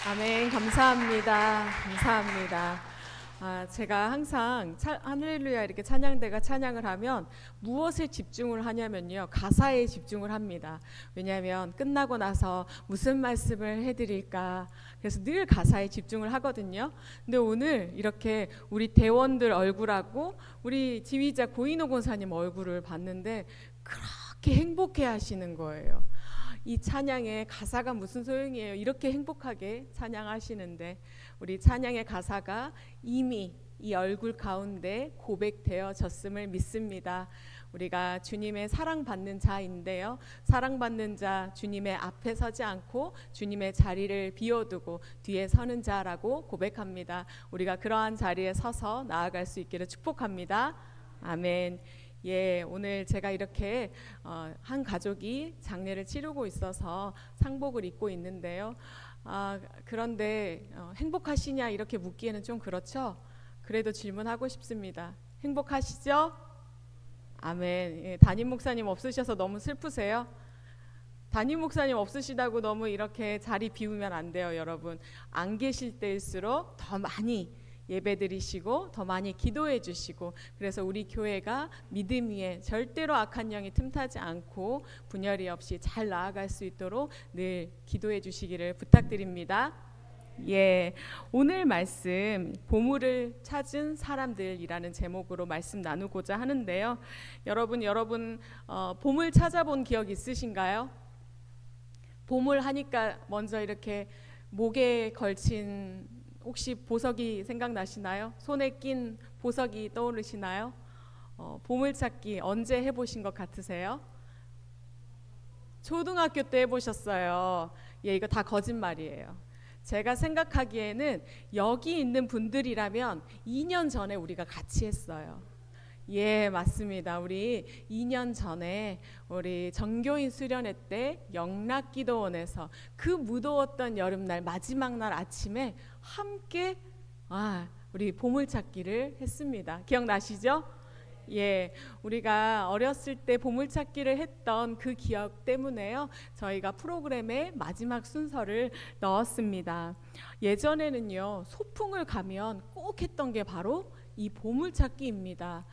아멘. 감사합니다. 감사합니다. 제가 항상 할렐루야 이렇게 찬양대가 찬양을 하면 무엇에 집중을 하냐면요, 가사에 집중을 합니다. 왜냐하면 끝나고 나서 무슨 말씀을 해드릴까, 그래서 늘 가사에 집중을 하거든요. 근데 오늘 이렇게 우리 대원들 얼굴하고 우리 지휘자 고인호 권사님 얼굴을 봤는데 그렇게 행복해 하시는 거예요. 이 찬양의 가사가 무슨 소용이에요? 이렇게 행복하게 찬양하시는데 우리 찬양의 가사가 이미 이 얼굴 가운데 고백되어졌음을 믿습니다. 우리가 주님의 사랑받는 자인데요, 사랑받는 자, 주님의 앞에 서지 않고 주님의 자리를 비워두고 뒤에 서는 자라고 고백합니다. 우리가 그러한 자리에 서서 나아갈 수 있기를 축복합니다. 아멘. 예, 오늘 제가 이렇게 한 가족이 장례를 치르고 있어서 상복을 입고 있는데요. 그런데 행복하시냐 이렇게 묻기에는 좀 그렇죠. 그래도 질문하고 싶습니다. 행복하시죠? 아멘. 예, 담임 목사님 없으셔서 너무 슬프세요? 담임 목사님 없으시다고 너무 이렇게 자리 비우면 안 돼요, 여러분. 안 계실 때일수록 더 많이 예배드리시고 더 많이 기도해 주시고, 그래서 우리 교회가 믿음 위에 절대로 악한 영이 틈타지 않고 분열이 없이 잘 나아갈 수 있도록 늘 기도해 주시기를 부탁드립니다. 예, 오늘 말씀 보물을 찾은 사람들이라는 제목으로 말씀 나누고자 하는데요. 여러분 보물 찾아본 기억 있으신가요? 보물 하니까 먼저 이렇게 목에 걸친 혹시 보석이 생각나시나요? 손에 낀 보석이 떠오르시나요? 보물찾기 언제 해보신 것 같으세요? 초등학교 때 해보셨어요. 예, 이거 다 거짓말이에요. 제가 생각하기에는 여기 있는 분들이라면 2년 전에 우리가 같이 했어요. 예, 맞습니다. 우리 2년 전에 우리 정교인 수련회 때 영락기도원에서 그 무더웠던 여름날 마지막 날 아침에 함께 우리 보물찾기를 했습니다. 기억나시죠? 예, 우리가 어렸을 때 보물찾기를 했던 그 기억 때문에요, 저희가 프로그램에 마지막 순서를 넣었습니다. 예전에는요, 소풍을 가면 꼭 했던 게 바로 이 보물찾기입니다.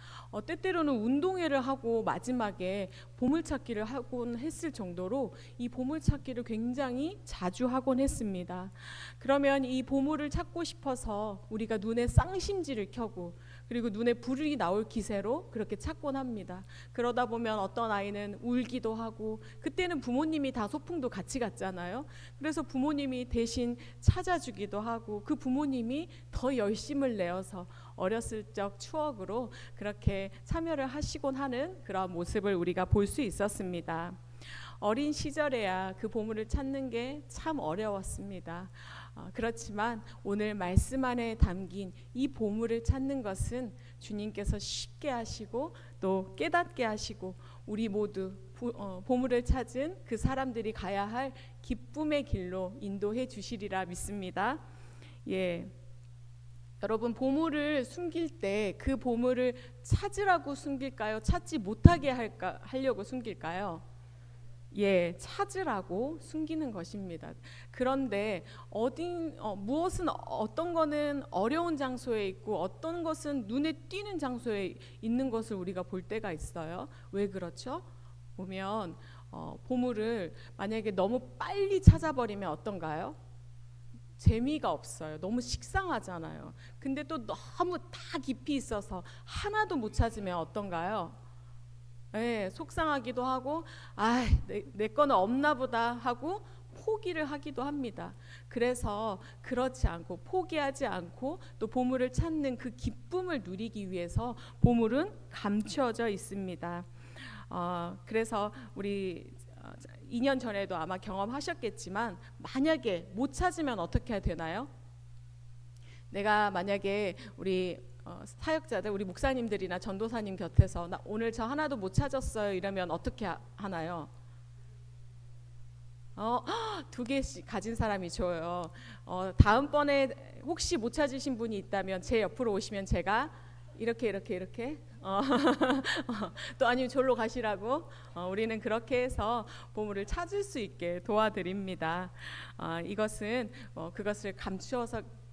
때때로는 운동회를 하고 마지막에 보물찾기를 하곤 했을 정도로 이 보물찾기를 굉장히 자주 하곤 했습니다. 그러면 이 보물을 찾고 싶어서 우리가 눈에 쌍심지를 켜고 그리고 눈에 불이 나올 기세로 그렇게 찾곤 합니다. 그러다 보면 어떤 아이는 울기도 하고, 그때는 부모님이 다 소풍도 같이 갔잖아요. 그래서 부모님이 대신 찾아주기도 하고, 그 부모님이 더 열심을 내어서 어렸을 적 추억으로 그렇게 참여를 하시곤 하는 그런 모습을 우리가 볼 수 있었습니다. 어린 시절에야 그 보물을 찾는 게 참 어려웠습니다. 그렇지만 오늘 말씀 안에 담긴 이 보물을 찾는 것은 주님께서 쉽게 하시고 또 깨닫게 하시고 우리 모두 보물을 찾은 그 사람들이 가야 할 기쁨의 길로 인도해 주시리라 믿습니다. 예, 여러분, 보물을 숨길 때 그 보물을 찾으라고 숨길까요? 찾지 못하게 하려고 숨길까요? 예, 찾으라고 숨기는 것입니다. 그런데 무엇은 어떤 거는 어려운 장소에 있고 어떤 것은 눈에 띄는 장소에 있는 것을 우리가 볼 때가 있어요. 왜 그렇죠? 보면 보물을 만약에 너무 빨리 찾아버리면 어떤가요? 재미가 없어요. 너무 식상하잖아요. 근데 또 너무 다 깊이 있어서 하나도 못 찾으면 어떤가요? 네, 속상하기도 하고 내 거는 없나 보다 하고 포기를 하기도 합니다. 그래서 그렇지 않고 포기하지 않고 또 보물을 찾는 그 기쁨을 누리기 위해서 보물은 감추어져 있습니다. 그래서 우리 2년 전에도 아마 경험하셨겠지만 만약에 못 찾으면 어떻게 해야 되나요? 내가 만약에 우리 사역자들, 우리 목사님들이나 전도사님 곁에서 나 오늘 저 하나도 못 찾았어요 이러면 어떻게 하나요? 2개씩 가진 사람이 줘요. 다음번에 혹시 못 찾으신 분이 있다면 제 옆으로 오시면 제가 이렇게 어, 또 아니면 졸로 가시라고 우리는 그렇게 해서 보물을 찾을 수 있게 도와드립니다. 이것은 그것을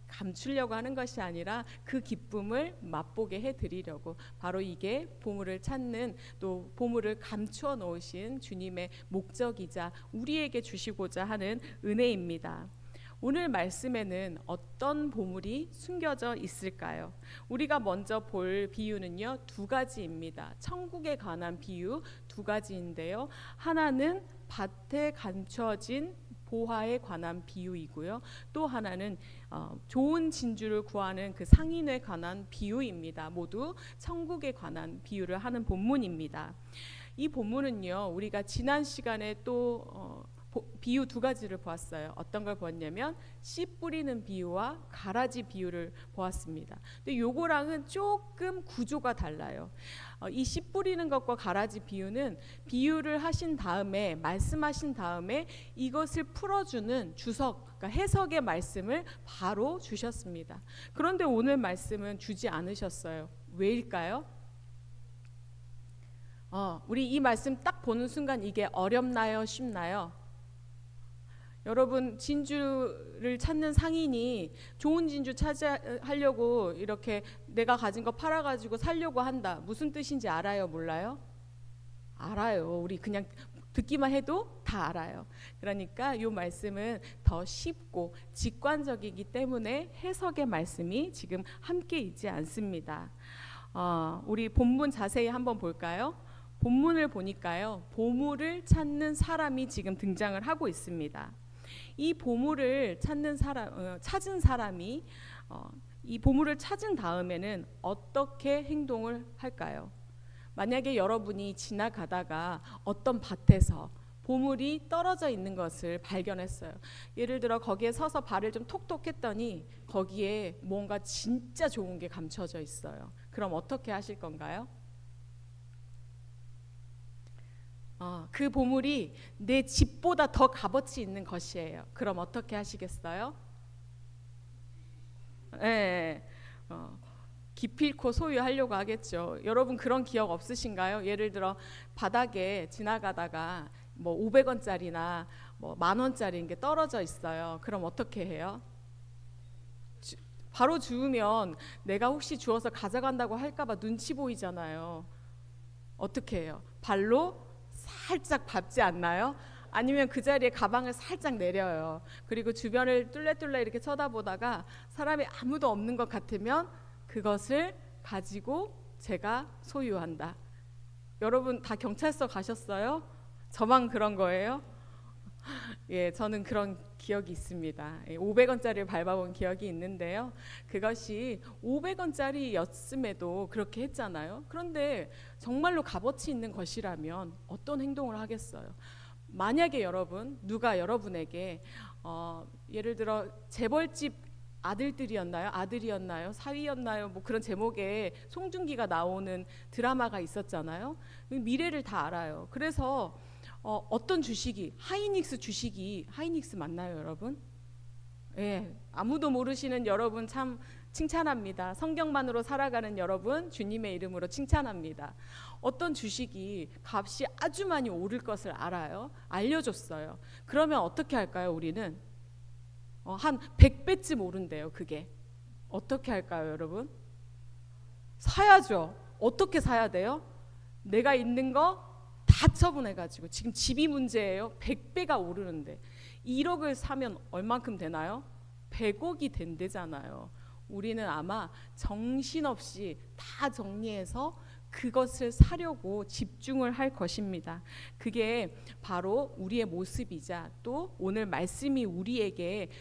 감추려고 하는 것이 아니라 그 기쁨을 맛보게 해드리려고, 바로 이게 보물을 찾는, 또 보물을 감추어 놓으신 주님의 목적이자 우리에게 주시고자 하는 은혜입니다. 오늘 말씀에는 어떤 보물이 숨겨져 있을까요? 우리가 먼저 볼 비유는요, 두 가지입니다. 천국에 관한 비유 두 가지인데요. 하나는 밭에 감춰진 보화에 관한 비유이고요. 또 하나는 좋은 진주를 구하는 그 상인에 관한 비유입니다. 모두 천국에 관한 비유를 하는 본문입니다. 이 본문은요, 우리가 지난 시간에 또 비유 두 가지를 보았어요. 어떤 걸 보았냐면 씨 뿌리는 비유와 가라지 비유를 보았습니다. 근데 요거랑은 조금 구조가 달라요. 이 씨 뿌리는 것과 가라지 비유는 비유를 하신 다음에, 말씀하신 다음에 이것을 풀어주는 주석, 그러니까 해석의 말씀을 바로 주셨습니다. 그런데 오늘 말씀은 주지 않으셨어요. 왜일까요? 우리 이 말씀 딱 보는 순간 이게 어렵나요? 쉽나요? 여러분, 진주를 찾는 상인이 좋은 진주 하려고 이렇게 내가 가진 거 팔아가지고 살려고 한다. 무슨 뜻인지 알아요? 몰라요? 알아요. 우리 그냥 듣기만 해도 다 알아요. 그러니까 이 말씀은 더 쉽고 직관적이기 때문에 해석의 말씀이 지금 함께 있지 않습니다. 우리 본문 자세히 한번 볼까요? 본문을 보니까요, 보물을 찾는 사람이 지금 등장을 하고 있습니다. 이 보물을 찾은 사람이 이 보물을 찾은 다음에는 어떻게 행동을 할까요? 만약에 여러분이 지나가다가 어떤 밭에서 보물이 떨어져 있는 것을 발견했어요. 예를 들어 거기에 서서 발을 좀 톡톡 했더니 거기에 뭔가 진짜 좋은 게 감춰져 있어요. 그럼 어떻게 하실 건가요? 그 보물이 내 집보다 더 값어치 있는 것이에요. 그럼 어떻게 하시겠어요? 네, 기필코 소유하려고 하겠죠. 여러분 그런 기억 없으신가요? 예를 들어 바닥에 지나가다가 뭐 500원짜리나 뭐 10,000원짜리 게 떨어져 있어요. 그럼 어떻게 해요? 바로 주우면 내가 혹시 주워서 가져간다고 할까봐 눈치 보이잖아요. 어떻게 해요? 발로 살짝 밟지 않나요? 아니면 그 자리에 가방을 살짝 내려요. 그리고 주변을 뚫레뚫레 이렇게 쳐다보다가 사람이 아무도 없는 것 같으면 그것을 가지고 제가 소유한다. 여러분 다 경찰서 가셨어요? 저만 그런 거예요? 예, 저는 그런 기억이 있습니다. 500원짜리를 밟아본 기억이 있는데요. 그것이 500원짜리였음에도 그렇게 했잖아요. 그런데 정말로 값어치 있는 것이라면 어떤 행동을 하겠어요? 만약에 여러분, 누가 여러분에게 예를 들어 재벌집 아들이었나요? 사위였나요? 뭐 그런 제목의 송중기가 나오는 드라마가 있었잖아요. 미래를 다 알아요. 그래서 어떤 주식이, 하이닉스 맞나요, 여러분? 예, 아무도 모르시는 여러분 참 칭찬합니다. 성경만으로 살아가는 여러분 주님의 이름으로 칭찬합니다. 어떤 주식이 값이 아주 많이 오를 것을 알아요. 알려줬어요. 그러면 어떻게 할까요, 우리는? 한 100배쯤 오른대요, 그게. 어떻게 할까요, 여러분? 사야죠. 어떻게 사야 돼요? 내가 있는 거 다 처분해가지고, 지금 집이 문제예요. 100배가 오르는데 1억을 사면 얼만큼 되나요? 100억이 된대잖아요. 우리는 아마 정신없이 다 정리해서 그것을 사려고 집중을 할 것입니다. 그게 바로 우리의 모습이자 또 오늘 말씀이 우리에게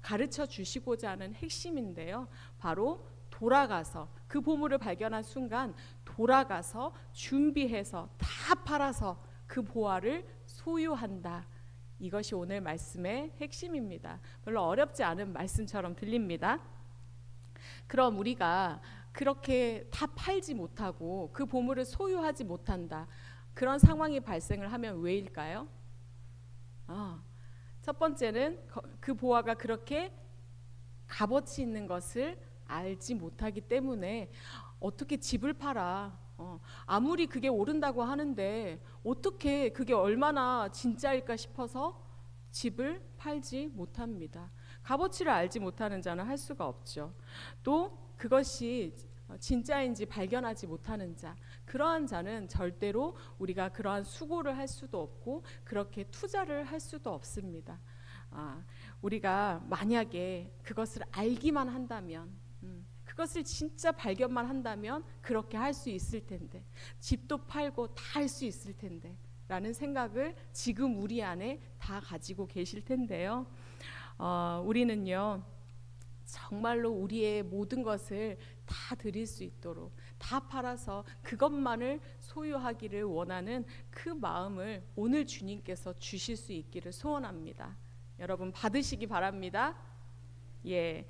가르쳐 주시고자 하는 핵심인데요. 바로 돌아가서 그 보물을 발견한 순간 돌아가서 준비해서 다 팔아서 그 보화를 소유한다. 이것이 오늘 말씀의 핵심입니다. 별로 어렵지 않은 말씀처럼 들립니다. 그럼 우리가 그렇게 다 팔지 못하고 그 보물을 소유하지 못한다. 그런 상황이 발생을 하면 왜일까요? 첫 번째는 그 보화가 그렇게 값어치 있는 것을 알지 못하기 때문에 어떻게 집을 팔아? 아무리 그게 오른다고 하는데 어떻게 그게 얼마나 진짜일까 싶어서 집을 팔지 못합니다. 값어치를 알지 못하는 자는 할 수가 없죠. 또 그것이 진짜인지 발견하지 못하는 자, 그러한 자는 절대로 우리가 그러한 수고를 할 수도 없고 그렇게 투자를 할 수도 없습니다. 우리가 만약에 그것을 알기만 한다면, 그것을 진짜 발견만 한다면 그렇게 할 수 있을 텐데, 집도 팔고 다 할 수 있을 텐데 라는 생각을 지금 우리 안에 다 가지고 계실 텐데요. 우리는요 정말로 우리의 모든 것을 다 드릴 수 있도록, 다 팔아서 그것만을 소유하기를 원하는 그 마음을 오늘 주님께서 주실 수 있기를 소원합니다. 여러분 받으시기 바랍니다. 예.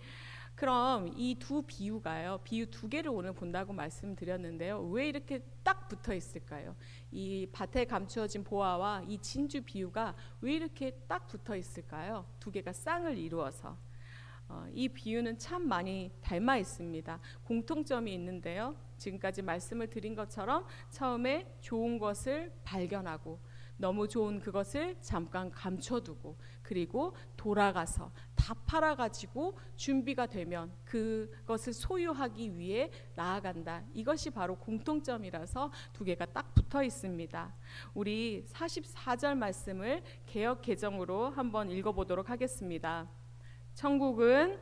그럼 이 두 비유가요, 비유 두 개를 오늘 본다고 말씀드렸는데요, 왜 이렇게 딱 붙어 있을까요? 이 밭에 감추어진 보화와 이 진주 비유가 왜 이렇게 딱 붙어 있을까요? 두 개가 쌍을 이루어서. 이 비유는 참 많이 닮아 있습니다. 공통점이 있는데요, 지금까지 말씀을 드린 것처럼 처음에 좋은 것을 발견하고 너무 좋은 그것을 잠깐 감춰두고 그리고 돌아가서 다 팔아가지고 준비가 되면 그것을 소유하기 위해 나아간다. 이것이 바로 공통점이라서 두 개가 딱 붙어 있습니다. 우리 44절 말씀을 개역 개정으로 한번 읽어보도록 하겠습니다. 천국은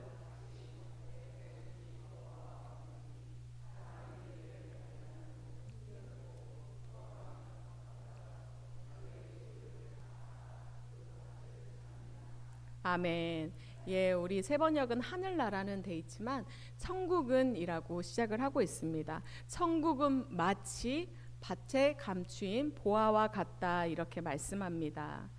아멘. 예, 우리 세 번역은 하늘나라는 돼 있지만 천국은이라고 시작을 하고 있습니다. 천국은 마치 밭에 감추인 보화와 같다 이렇게 말씀합니다.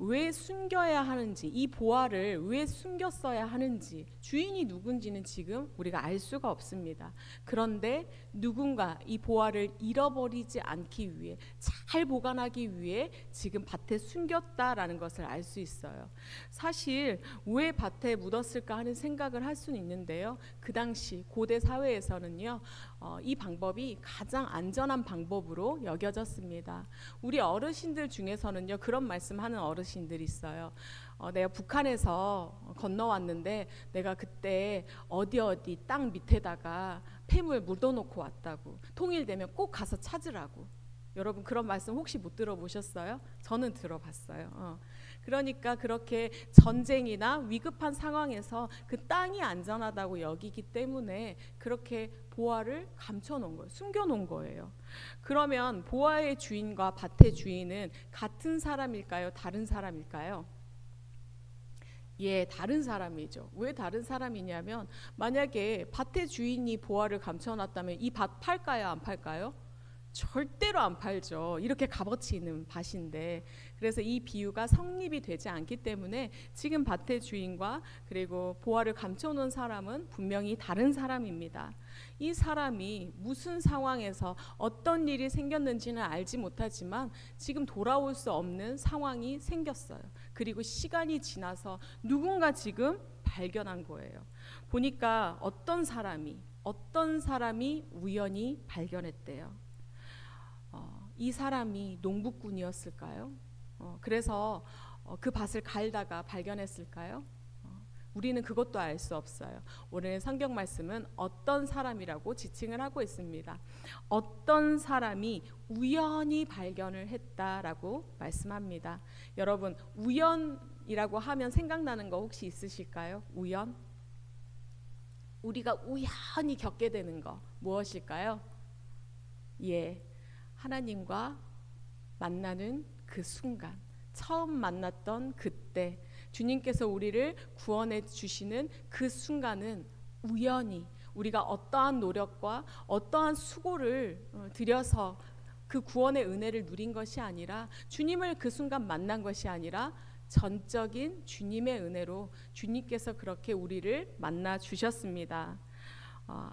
왜 숨겨야 하는지, 이 보화를 왜 숨겼어야 하는지, 주인이 누군지는 지금 우리가 알 수가 없습니다. 그런데 누군가 이 보화를 잃어버리지 않기 위해, 잘 보관하기 위해 지금 밭에 숨겼다라는 것을 알 수 있어요. 사실 왜 밭에 묻었을까 하는 생각을 할 수는 있는데요, 그 당시 고대 사회에서는요 이 방법이 가장 안전한 방법으로 여겨졌습니다. 우리 어르신들 중에서는요 그런 말씀하는 어르신들이 있어요. 내가 북한에서 건너왔는데 내가 그때 어디 땅 밑에다가 폐물 묻어놓고 왔다고, 통일되면 꼭 가서 찾으라고. 여러분 그런 말씀 혹시 못 들어보셨어요? 저는 들어봤어요. 그러니까 그렇게 전쟁이나 위급한 상황에서 그 땅이 안전하다고 여기기 때문에 그렇게 보화를 감춰놓은 거예요. 숨겨놓은 거예요. 그러면 보화의 주인과 밭의 주인은 같은 사람일까요? 다른 사람일까요? 예, 다른 사람이죠. 왜 다른 사람이냐면 만약에 밭의 주인이 보화를 감춰놨다면 이 밭 팔까요? 안 팔까요? 절대로 안 팔죠. 이렇게 값어치 있는 밭인데. 그래서 이 비유가 성립이 되지 않기 때문에 지금 밭의 주인과 그리고 보화를 감춰놓은 사람은 분명히 다른 사람입니다. 이 사람이 무슨 상황에서 어떤 일이 생겼는지는 알지 못하지만 지금 돌아올 수 없는 상황이 생겼어요. 그리고 시간이 지나서 누군가 지금 발견한 거예요. 보니까 어떤 사람이 우연히 발견했대요. 이 사람이 농부꾼이었을까요? 그래서 그 밭을 갈다가 발견했을까요? 우리는 그것도 알 수 없어요. 오늘 성경 말씀은 어떤 사람이라고 지칭을 하고 있습니다. 어떤 사람이 우연히 발견을 했다라고 말씀합니다. 여러분 우연이라고 하면 생각나는 거 혹시 있으실까요? 우연? 우리가 우연히 겪게 되는 거 무엇일까요? 예, 하나님과 만나는 그 순간, 처음 만났던 그때, 주님께서 우리를 구원해 주시는 그 순간은 우연히 우리가 어떠한 노력과 어떠한 수고를 들여서 그 구원의 은혜를 누린 것이 아니라, 주님을 그 순간 만난 것이 아니라 전적인 주님의 은혜로 주님께서 그렇게 우리를 만나 주셨습니다.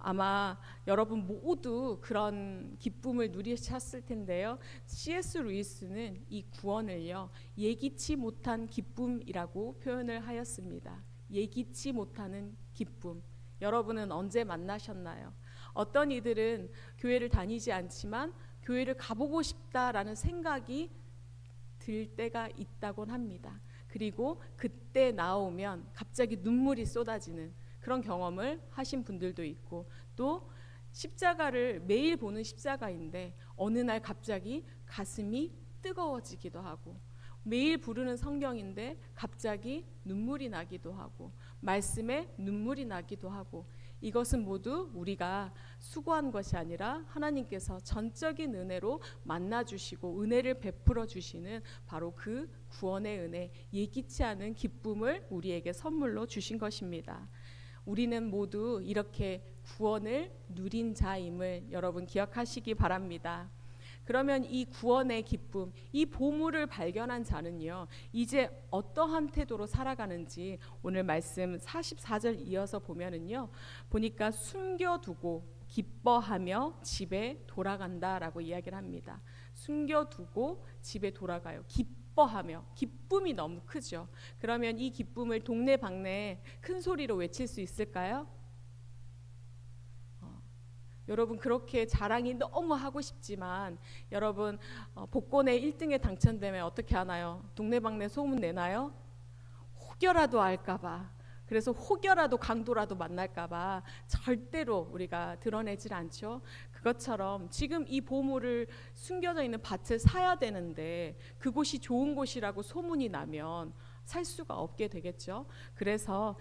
아마 여러분 모두 그런 기쁨을 누리셨을 텐데요. C.S. 루이스는 이 구원을요 예기치 못한 기쁨이라고 표현을 하였습니다. 예기치 못하는 기쁨. 여러분은 언제 만나셨나요? 어떤 이들은 교회를 다니지 않지만 교회를 가보고 싶다라는 생각이 들 때가 있다곤 합니다. 그리고 그때 나오면 갑자기 눈물이 쏟아지는 그런 경험을 하신 분들도 있고, 또 십자가를 매일 보는 십자가인데 어느 날 갑자기 가슴이 뜨거워지기도 하고, 매일 부르는 성경인데 갑자기 눈물이 나기도 하고, 말씀에 눈물이 나기도 하고, 이것은 모두 우리가 수고한 것이 아니라 하나님께서 전적인 은혜로 만나주시고 은혜를 베풀어 주시는 바로 그 구원의 은혜, 예기치 않은 기쁨을 우리에게 선물로 주신 것입니다. 우리는 모두 이렇게 구원을 누린 자임을 여러분 기억하시기 바랍니다. 그러면 이 구원의 기쁨, 이 보물을 발견한 자는요, 이제 어떠한 태도로 살아가는지 오늘 말씀 44절 이어서 보면은요, 보니까 숨겨두고 기뻐하며 집에 돌아간다라고 이야기를 합니다. 숨겨두고 집에 돌아가요. 기뻐하며, 기쁨이 너무 크죠. 그러면 이 기쁨을 동네방네 큰 소리로 외칠 수 있을까요? 여러분, 그렇게 자랑이 너무 하고 싶지만 여러분 복권에 1등에 당첨되면 어떻게 하나요? 동네방네 소문 내나요? 혹여라도 알까봐, 그래서 혹여라도 강도라도 만날까봐 절대로 우리가 드러내질 않죠. 그것처럼 지금 이 보물을 숨겨져 있는 밭을 사야 되는데 그곳이 좋은 곳이라고 소문이 나면 살 수가 없게 되겠죠. 그래서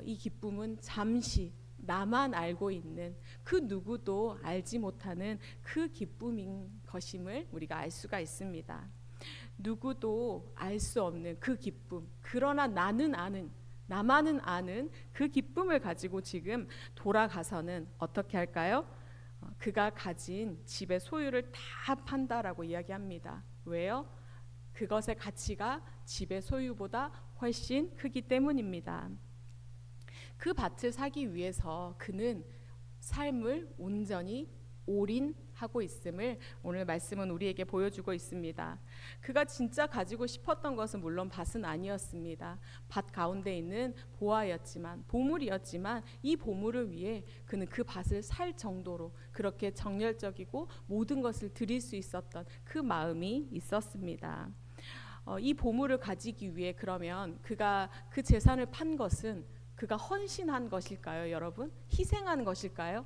이 기쁨은 잠시 나만 알고 있는, 그 누구도 알지 못하는 그 기쁨인 것임을 우리가 알 수가 있습니다. 누구도 알 수 없는 그 기쁨, 그러나 나만은 아는 그 기쁨을 가지고 지금 돌아가서는 어떻게 할까요? 그가 가진 집의 소유를 다 판다라고 이야기합니다. 왜요? 그것의 가치가 집의 소유보다 훨씬 크기 때문입니다. 그 밭을 사기 위해서 그는 삶을 온전히 올인하고 있음을 오늘 말씀은 우리에게 보여주고 있습니다. 그가 진짜 가지고 싶었던 것은 물론 밭은 아니었습니다. 밭 가운데 있는 보물이었지만 이 보물을 위해 그는 그 밭을 살 정도로 그렇게 정열적이고 모든 것을 드릴 수 있었던 그 마음이 있었습니다. 이 보물을 가지기 위해 그러면 그가 그 재산을 판 것은 그가 헌신한 것일까요, 여러분? 희생한 것일까요?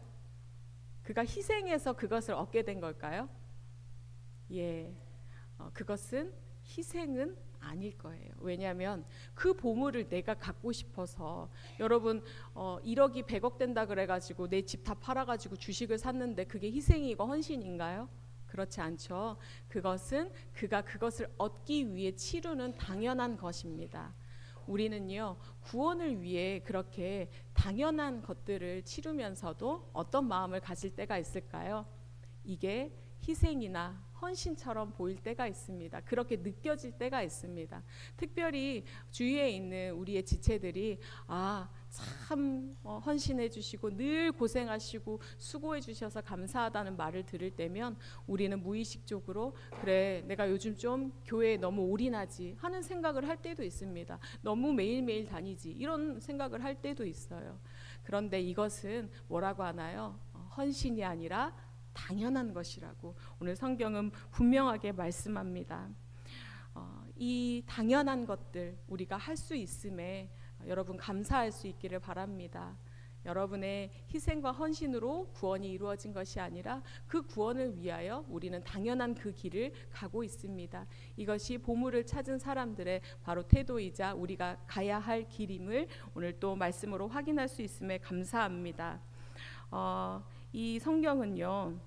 그가 희생해서 그것을 얻게 된 걸까요? 그것은 희생은 아닐 거예요. 왜냐하면 그 보물을 내가 갖고 싶어서, 여러분 1억이 100억 된다 그래가지고 내 집 다 팔아가지고 주식을 샀는데 그게 희생이고 헌신인가요? 그렇지 않죠. 그것은 그가 그것을 얻기 위해 치르는 당연한 것입니다. 우리는요, 구원을 위해 그렇게 당연한 것들을 치르면서도 어떤 마음을 가질 때가 있을까요? 이게 희생이나 헌신처럼 보일 때가 있습니다. 그렇게 느껴질 때가 있습니다. 특별히 주위에 있는 우리의 지체들이 참 헌신해 주시고 늘 고생하시고 수고해 주셔서 감사하다는 말을 들을 때면 우리는 무의식적으로 그래, 내가 요즘 좀 교회에 너무 올인하지 하는 생각을 할 때도 있습니다. 너무 매일매일 다니지 이런 생각을 할 때도 있어요. 그런데 이것은 뭐라고 하나요? 헌신이 아니라 당연한 것이라고 오늘 성경은 분명하게 말씀합니다. 이 당연한 것들 우리가 할 수 있음에 여러분 감사할 수 있기를 바랍니다. 여러분의 희생과 헌신으로 구원이 이루어진 것이 아니라 그 구원을 위하여 우리는 당연한 그 길을 가고 있습니다. 이것이 보물을 찾은 사람들의 바로 태도이자 우리가 가야 할 길임을 오늘 또 말씀으로 확인할 수 있음에 감사합니다. 이 성경은요,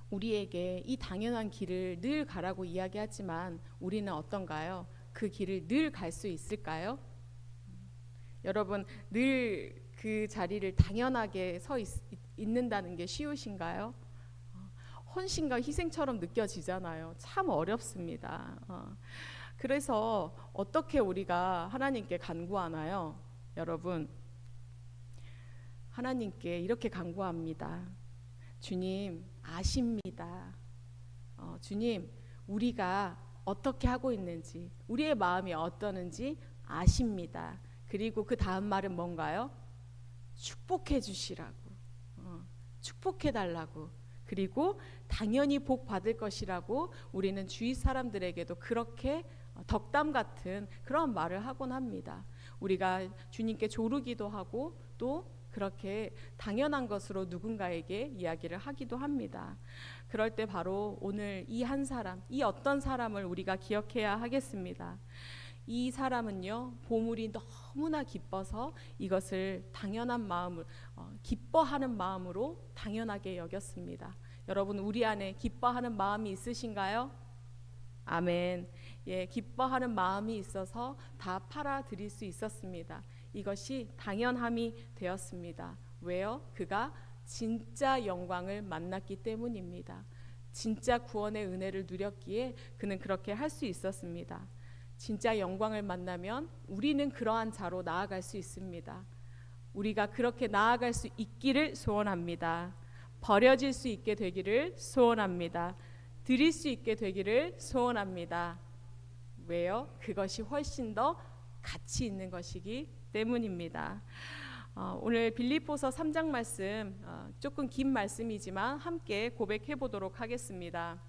우리에게 이 당연한 길을 늘 가라고 이야기하지만 우리는 어떤가요? 그 길을 늘 갈 수 있을까요? 여러분, 늘 그 자리를 당연하게 있는다는 게 쉬우신가요? 헌신과 희생처럼 느껴지잖아요. 참 어렵습니다. 그래서 어떻게 우리가 하나님께 간구하나요? 여러분, 하나님께 이렇게 간구합니다. 주님, 아십니다. 주님, 우리가 어떻게 하고 있는지, 우리의 마음이 어떠는지 아십니다. 그리고 그 다음 말은 뭔가요? 축복해 주시라고. 축복해 달라고, 그리고 당연히 복 받을 것이라고 우리는 주위 사람들에게도 그렇게 덕담 같은 그런 말을 하곤 합니다. 우리가 주님께 조르기도 하고 또 그렇게 당연한 것으로 누군가에게 이야기를 하기도 합니다. 그럴 때 바로 오늘 이 한 사람, 이 어떤 사람을 우리가 기억해야 하겠습니다. 이 사람은요, 보물이 너무나 기뻐서 이것을 당연한 마음을 기뻐하는 마음으로 당연하게 여겼습니다. 여러분, 우리 안에 기뻐하는 마음이 있으신가요? 아멘. 예, 기뻐하는 마음이 있어서 다 팔아 드릴 수 있었습니다. 이것이 당연함이 되었습니다. 왜요? 그가 진짜 영광을 만났기 때문입니다. 진짜 구원의 은혜를 누렸기에 그는 그렇게 할 수 있었습니다. 진짜 영광을 만나면 우리는 그러한 자로 나아갈 수 있습니다. 우리가 그렇게 나아갈 수 있기를 소원합니다. 버려질 수 있게 되기를 소원합니다. 드릴 수 있게 되기를 소원합니다. 왜요? 그것이 훨씬 더 가치 있는 것이기 때문입니다. 오늘 빌립보서 3장 말씀, 조금 긴 말씀이지만 함께 고백해 보도록 하겠습니다.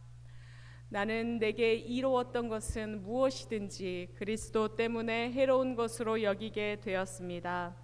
나는 내게 이로웠던 것은 무엇이든지 그리스도 때문에 해로운 것으로 여기게 되었습니다.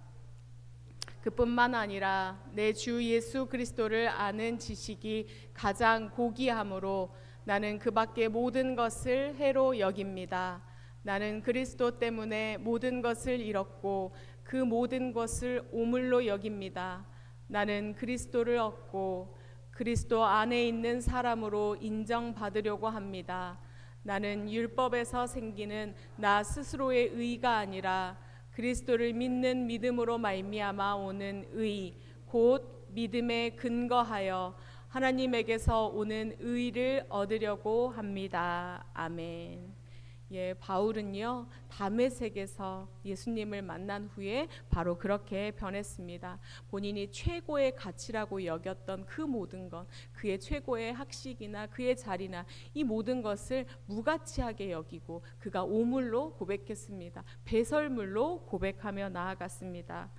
그뿐만 아니라 내 주 예수 그리스도를 아는 지식이 가장 고귀함으로 나는 그 밖의 모든 것을 해로 여깁니다. 나는 그리스도 때문에 모든 것을 잃었고 그 모든 것을 오물로 여깁니다. 나는 그리스도를 얻고 그리스도 안에 있는 사람으로 인정받으려고 합니다. 나는 율법에서 생기는 나 스스로의 의가 아니라 그리스도를 믿는 믿음으로 말미암아 오는 의, 곧 믿음에 근거하여 하나님에게서 오는 의를 얻으려고 합니다. 아멘. 예, 바울은요, 다메섹에서 예수님을 만난 후에 바로 그렇게 변했습니다. 본인이 최고의 가치라고 여겼던 그 모든 것, 그의 최고의 학식이나 그의 자리나 이 모든 것을 무가치하게 여기고 그가 오물로 고백했습니다. 배설물로 고백하며 나아갔습니다.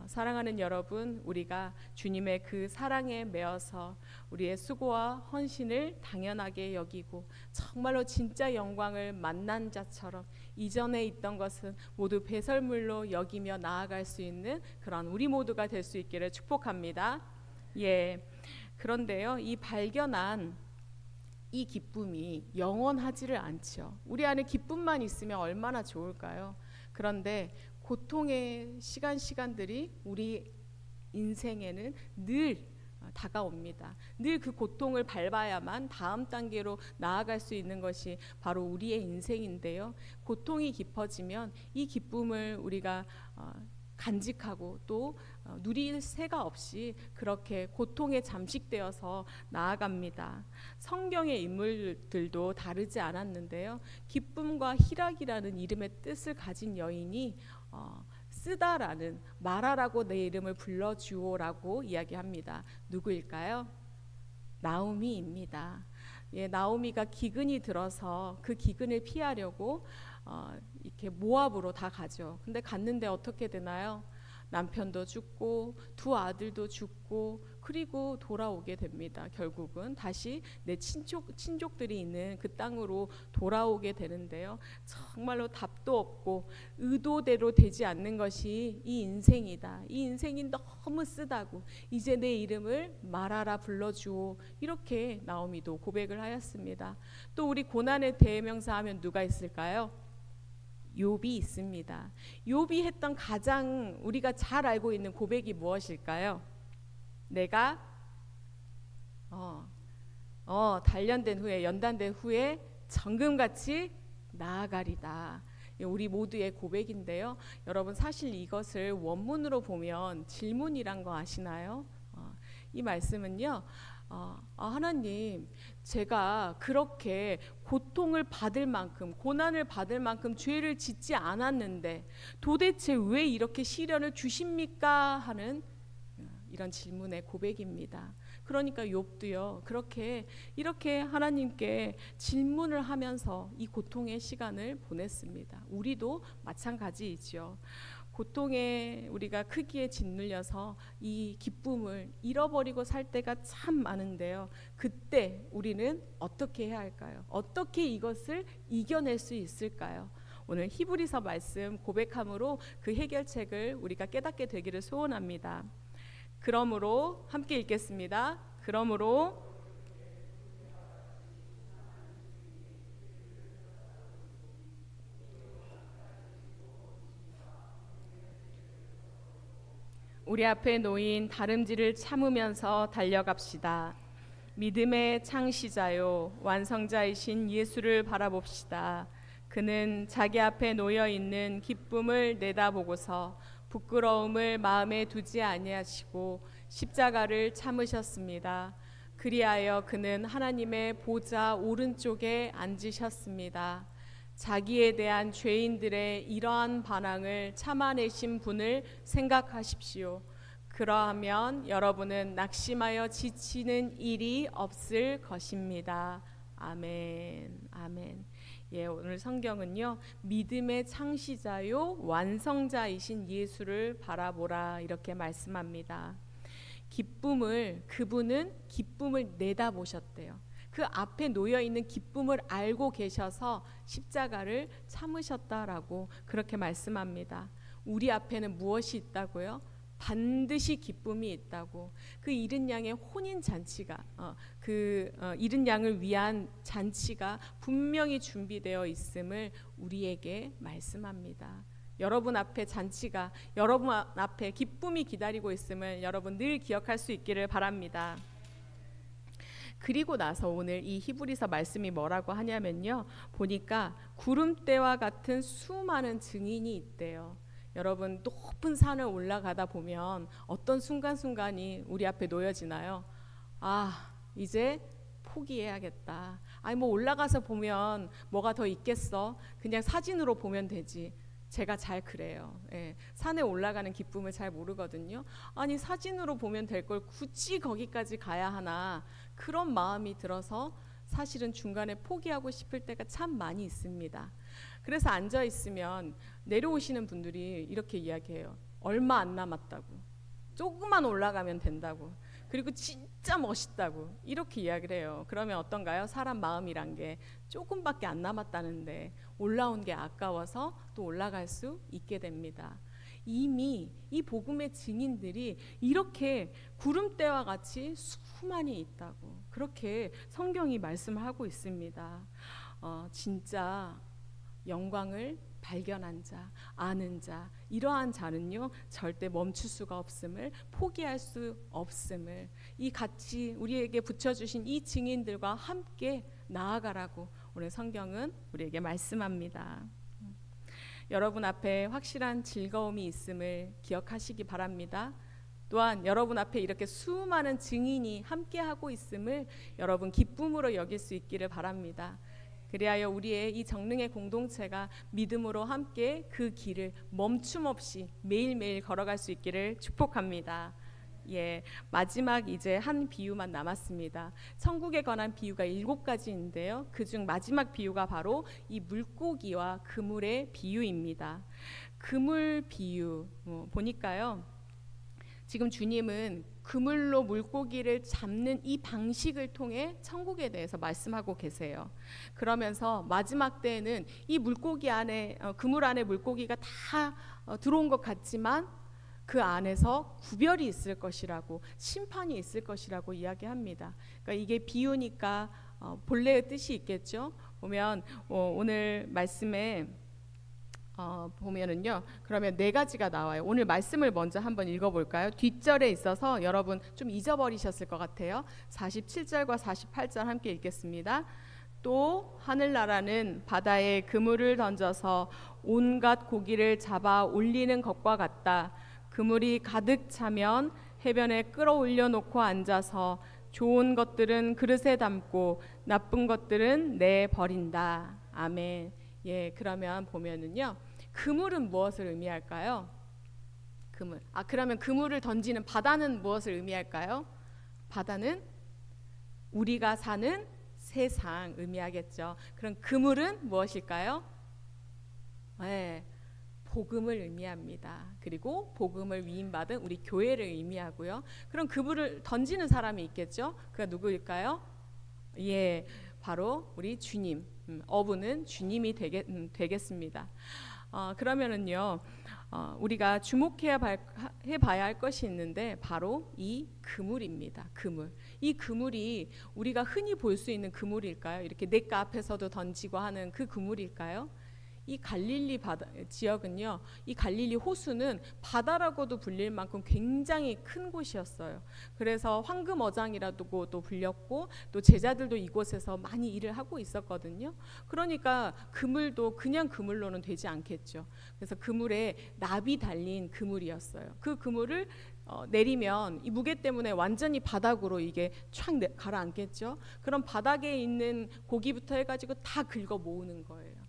사랑하는 여러분, 우리가 주님의 그 사랑에 매어서 우리의 수고와 헌신을 당연하게 여기고 정말로 진짜 영광을 만난 자처럼 이전에 있던 것은 모두 배설물로 여기며 나아갈 수 있는 그런 우리 모두가 될 수 있기를 축복합니다. 예. 그런데요, 이 발견한 이 기쁨이 영원하지를 않죠. 우리 안에 기쁨만 있으면 얼마나 좋을까요? 그런데 고통의 시간들이 우리 인생에는 늘 다가옵니다. 늘 그 고통을 밟아야만 다음 단계로 나아갈 수 있는 것이 바로 우리의 인생인데요. 고통이 깊어지면 이 기쁨을 우리가 간직하고 또 누릴 새가 없이 그렇게 고통에 잠식되어서 나아갑니다. 성경의 인물들도 다르지 않았는데요. 기쁨과 희락이라는 이름의 뜻을 가진 여인이 쓰다라는 말하라고 내 이름을 불러주오라고 이야기합니다. 누구일까요? 나오미입니다. 예, 나오미가 기근이 들어서 그 기근을 피하려고 이렇게 모압으로 다 가죠. 근데 갔는데 어떻게 되나요? 남편도 죽고 두 아들도 죽고 그리고 돌아오게 됩니다. 결국은 다시 내 친족들이 있는 그 땅으로 돌아오게 되는데요. 정말로 답도 없고 의도대로 되지 않는 것이 이 인생이다. 이 인생이 너무 쓰다고 이제 내 이름을 말하라 불러주오. 이렇게 나오미도 고백을 하였습니다. 또 우리 고난의 대명사 하면 누가 있을까요? 욥이 있습니다. 욥이 했던 가장 우리가 잘 알고 있는 고백이 무엇일까요? 내가 단련된 후에 연단된 후에 정금같이 나아가리다. 우리 모두의 고백인데요. 여러분 사실 이것을 원문으로 보면 질문이란 거 아시나요? 이 말씀은요. 하나님, 제가 그렇게 고통을 받을 만큼 고난을 받을 만큼 죄를 짓지 않았는데 도대체 왜 이렇게 시련을 주십니까? 하는 이런 질문의 고백입니다. 그러니까 욥도요. 이렇게 하나님께 질문을 하면서 이 고통의 시간을 보냈습니다. 우리도 마찬가지이죠. 고통에 우리가 크기에 짓눌려서 이 기쁨을 잃어버리고 살 때가 참 많은데요. 그때 우리는 어떻게 해야 할까요? 어떻게 이것을 이겨낼 수 있을까요? 오늘 히브리서 말씀 고백함으로 그 해결책을 우리가 깨닫게 되기를 소원합니다. 그러므로 함께 읽겠습니다. 그러므로 우리 앞에 놓인 다름질을 참으면서 달려갑시다. 믿음의 창시자요 완성자이신 예수를 바라봅시다. 그는 자기 앞에 놓여 있는 기쁨을 내다보고서 부끄러움을 마음에 두지 아니하시고 십자가를 참으셨습니다. 그리하여 그는 하나님의 보좌 오른쪽에 앉으셨습니다. 자기에 대한 죄인들의 이러한 반항을 참아내신 분을 생각하십시오. 그러하면 여러분은 낙심하여 지치는 일이 없을 것입니다. 아멘. 아멘. 예, 오늘 성경은요, 믿음의 창시자요 완성자이신 예수를 바라보라 이렇게 말씀합니다. 그분은 기쁨을 내다보셨대요. 그 앞에 놓여 있는 기쁨을 알고 계셔서 십자가를 참으셨다라고 그렇게 말씀합니다. 우리 앞에는 무엇이 있다고요? 반드시 기쁨이 있다고. 그 잃은 양의 혼인 잔치가 잃은 양을 위한 잔치가 분명히 준비되어 있음을 우리에게 말씀합니다. 여러분 앞에 잔치가, 여러분 앞에 기쁨이 기다리고 있음을 여러분 늘 기억할 수 있기를 바랍니다. 그리고 나서 오늘 이 히브리서 말씀이 뭐라고 하냐면요, 보니까 구름대와 같은 수많은 증인이 있대요. 여러분, 높은 산을 올라가다 보면 어떤 순간순간이 우리 앞에 놓여지나요? 아, 이제 포기해야겠다. 아니 뭐 올라가서 보면 뭐가 더 있겠어? 그냥 사진으로 보면 되지. 제가 잘 그래요. 예, 산에 올라가는 기쁨을 잘 모르거든요. 아니 사진으로 보면 될 걸 굳이 거기까지 가야 하나, 그런 마음이 들어서 사실은 중간에 포기하고 싶을 때가 참 많이 있습니다. 그래서 앉아 있으면 내려오시는 분들이 이렇게 이야기해요. 얼마 안 남았다고, 조금만 올라가면 된다고, 그리고 진짜 멋있다고 이렇게 이야기를 해요. 그러면 어떤가요? 사람 마음이란 게 조금밖에 안 남았다는데 올라온 게 아까워서 또 올라갈 수 있게 됩니다. 이미 이 복음의 증인들이 이렇게 구름대와 같이 수많이 있다고 그렇게 성경이 말씀을 하고 있습니다. 진짜 영광을 발견한 자, 아는 자, 이러한 자는요 절대 멈출 수가 없음을, 포기할 수 없음을, 이 같이 우리에게 붙여주신 이 증인들과 함께 나아가라고 오늘 성경은 우리에게 말씀합니다. 여러분 앞에 확실한 즐거움이 있음을 기억하시기 바랍니다. 또한 여러분 앞에 이렇게 수많은 증인이 함께하고 있음을 여러분 기쁨으로 여길 수 있기를 바랍니다. 그리하여 우리의 이 정릉의 공동체가 믿음으로 함께 그 길을 멈춤 없이 매일매일 걸어갈 수 있기를 축복합니다. 예, 마지막 이제 한 비유만 남았습니다. 천국에 관한 비유가 7가지인데요. 그중 마지막 비유가 바로 이 물고기와 그물의 비유입니다. 그물 비유 보니까요, 지금 주님은 그물로 물고기를 잡는 이 방식을 통해 천국에 대해서 말씀하고 계세요. 그러면서 마지막 때에는 이 물고기 안에, 그물 안에 물고기가 다 들어온 것 같지만 그 안에서 구별이 있을 것이라고, 심판이 있을 것이라고 이야기합니다. 그러니까 이게 비유니까 본래의 뜻이 있겠죠. 보면 오늘 말씀에 보면은요, 그러면 4가지가 나와요. 오늘 말씀을 먼저 한번 읽어볼까요? 뒷절에 있어서 여러분 좀 잊어버리셨을 것 같아요. 47절과 48절 함께 읽겠습니다. 또 하늘나라는 바다에 그물을 던져서 온갖 고기를 잡아 올리는 것과 같다. 그물이 가득 차면 해변에 끌어올려 놓고 앉아서 좋은 것들은 그릇에 담고 나쁜 것들은 내버린다. 아멘. 예, 그러면 보면은요, 그물은 무엇을 의미할까요? 그물. 그러면 그물을 던지는 바다는 무엇을 의미할까요? 바다는 우리가 사는 세상 의미하겠죠. 그럼 그물은 무엇일까요? 네, 복음을 의미합니다. 그리고 복음을 위임받은 우리 교회를 의미하고요. 그럼 그물을 던지는 사람이 있겠죠? 그가 누구일까요? 예, 바로 우리 주님. 어부는 주님이 되겠습니다. 그러면은요, 우리가 해봐야 할 것이 있는데 바로 이 그물입니다. 그물. 이 그물이 우리가 흔히 볼 수 있는 그물일까요? 이렇게 냇가 앞에서도 던지고 하는 그 그물일까요? 이 갈릴리 지역은요, 이 갈릴리 호수는 바다라고도 불릴 만큼 굉장히 큰 곳이었어요. 그래서 황금어장이라고 또 불렸고, 또 제자들도 이곳에서 많이 일을 하고 있었거든요. 그러니까 그물도 그냥 그물로는 되지 않겠죠. 그래서 그물에 납이 달린 그물이었어요. 그 그물을 내리면 이 무게 때문에 완전히 바닥으로 이게 촥 가라앉겠죠. 그럼 바닥에 있는 고기부터 해가지고 다 긁어 모으는 거예요.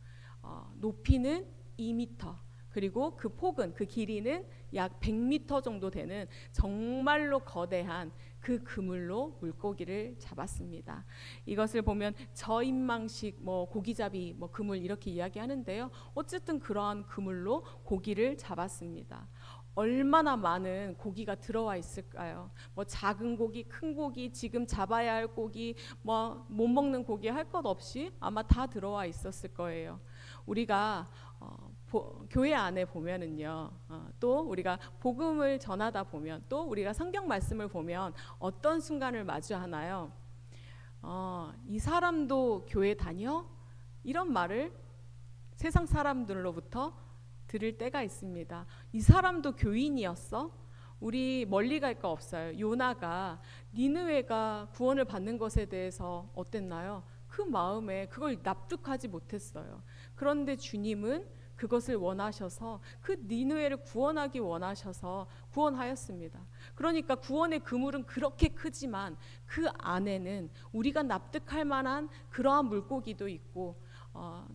높이는 2m, 그리고 그 폭은, 그 길이는 약 100m 정도 되는 정말로 거대한 그 그물로 물고기를 잡았습니다. 이것을 보면 저인망식 고기잡이 그물 이렇게 이야기하는데요. 어쨌든 그러한 그물로 고기를 잡았습니다. 얼마나 많은 고기가 들어와 있을까요? 작은 고기, 큰 고기, 지금 잡아야 할 고기, 못 먹는 고기 할 것 없이 아마 다 들어와 있었을 거예요. 우리가 교회 안에 보면은요, 또 우리가 복음을 전하다 보면, 또 우리가 성경 말씀을 보면 어떤 순간을 마주하나요? 이 사람도 교회 다녀? 이런 말을 세상 사람들로부터 들을 때가 있습니다. 이 사람도 교인이었어? 우리 멀리 갈 거 없어요. 요나가 니느웨가 구원을 받는 것에 대해서 어땠나요? 그 마음에 그걸 납득하지 못했어요. 그런데 주님은 그것을 원하셔서 그 니느웨를 구원하기 원하셔서 구원하였습니다. 그러니까 구원의 그물은 그렇게 크지만 그 안에는 우리가 납득할 만한 그러한 물고기도 있고,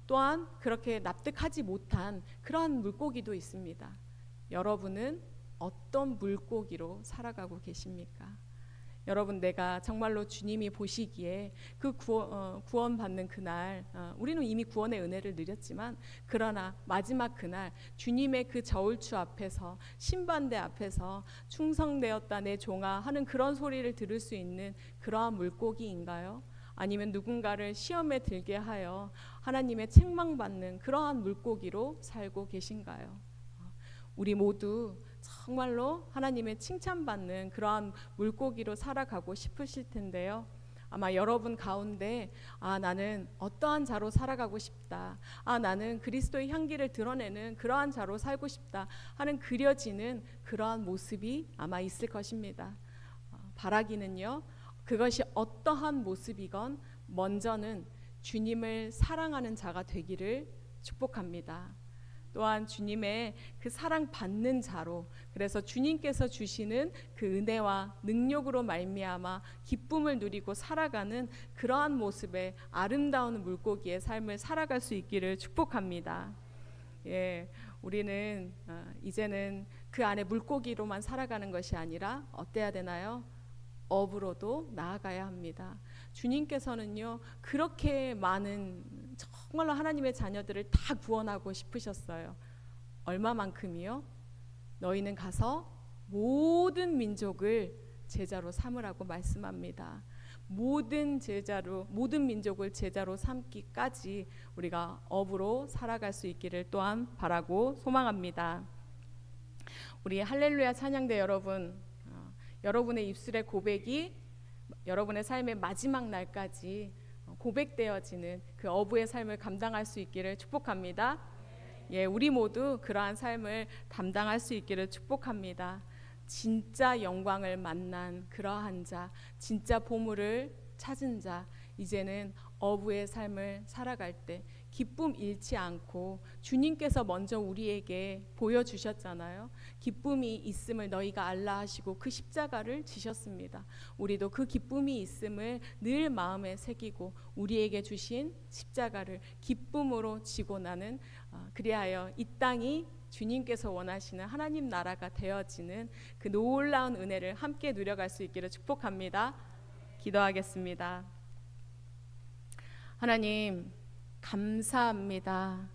또한 그렇게 납득하지 못한 그러한 물고기도 있습니다. 여러분은 어떤 물고기로 살아가고 계십니까? 여러분, 내가 정말로 주님이 보시기에 그 구원받는 그날, 우리는 이미 구원의 은혜를 누렸지만, 그러나 마지막 그날 주님의 그 저울추 앞에서, 신반대 앞에서 충성되었다 내 종아 하는 그런 소리를 들을 수 있는 그러한 물고기인가요? 아니면 누군가를 시험에 들게 하여 하나님의 책망받는 그러한 물고기로 살고 계신가요? 우리 모두 정말로 하나님의 칭찬받는 그러한 물고기로 살아가고 싶으실 텐데요. 아마 여러분 가운데 나는 어떠한 자로 살아가고 싶다, 나는 그리스도의 향기를 드러내는 그러한 자로 살고 싶다 하는 그려지는 그러한 모습이 아마 있을 것입니다. 바라기는요, 그것이 어떠한 모습이건 먼저는 주님을 사랑하는 자가 되기를 축복합니다. 또한 주님의 그 사랑받는 자로, 그래서 주님께서 주시는 그 은혜와 능력으로 말미암아 기쁨을 누리고 살아가는 그러한 모습의 아름다운 물고기의 삶을 살아갈 수 있기를 축복합니다. 예, 우리는 이제는 그 안에 물고기로만 살아가는 것이 아니라 어때야 되나요? 업으로도 나아가야 합니다. 주님께서는요, 그렇게 많은 정말로 하나님의 자녀들을 다 구원하고 싶으셨어요. 얼마만큼이요? 너희는 가서 모든 민족을 제자로 삼으라고 말씀합니다. 모든 민족을 제자로 삼기까지 우리가 업으로 살아갈 수 있기를 또한 바라고 소망합니다. 우리 할렐루야 찬양대 여러분, 여러분의 입술의 고백이 여러분의 삶의 마지막 날까지 고백되어지는 그 어부의 삶을 감당할 수 있기를 축복합니다. 예, 우리 모두 그러한 삶을 담당할 수 있기를 축복합니다. 진짜 영광을 만난 그러한 자, 진짜 보물을 찾은 자, 이제는 어부의 삶을 살아갈 때 기쁨 잃지 않고, 주님께서 먼저 우리에게 보여주셨잖아요. 기쁨이 있음을 너희가 알라 하시고 그 십자가를 지셨습니다. 우리도 그 기쁨이 있음을 늘 마음에 새기고 우리에게 주신 십자가를 기쁨으로 지고 나는, 그리하여 이 땅이 주님께서 원하시는 하나님 나라가 되어지는 그 놀라운 은혜를 함께 누려갈 수 있기를 축복합니다. 기도하겠습니다. 하나님 감사합니다.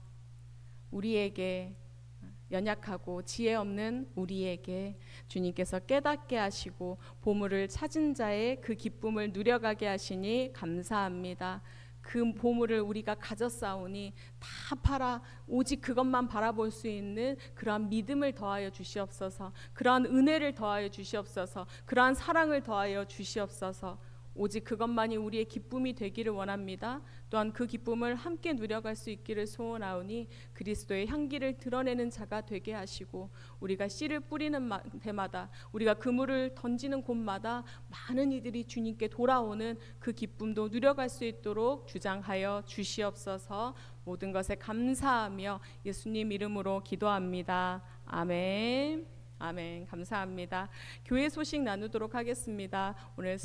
우리에게 연약하고 지혜 없는 우리에게 주님께서 깨닫게 하시고 보물을 찾은 자의 그 기쁨을 누려가게 하시니 감사합니다. 그 보물을 우리가 가졌사오니 다 팔아 오직 그것만 바라볼 수 있는 그러한 믿음을 더하여 주시옵소서. 그러한 은혜를 더하여 주시옵소서. 그러한 사랑을 더하여 주시옵소서. 오직 그것만이 우리의 기쁨이 되기를 원합니다. 또한 그 기쁨을 함께 누려갈 수 있기를 소원하오니 그리스도의 향기를 드러내는 자가 되게 하시고 우리가 씨를 뿌리는 때마다 우리가 그물을 던지는 곳마다 많은 이들이 주님께 돌아오는 그 기쁨도 누려갈 수 있도록 주장하여 주시옵소서. 모든 것에 감사하며 예수님 이름으로 기도합니다. 아멘. 아멘. 감사합니다. 교회 소식 나누도록 하겠습니다. 오늘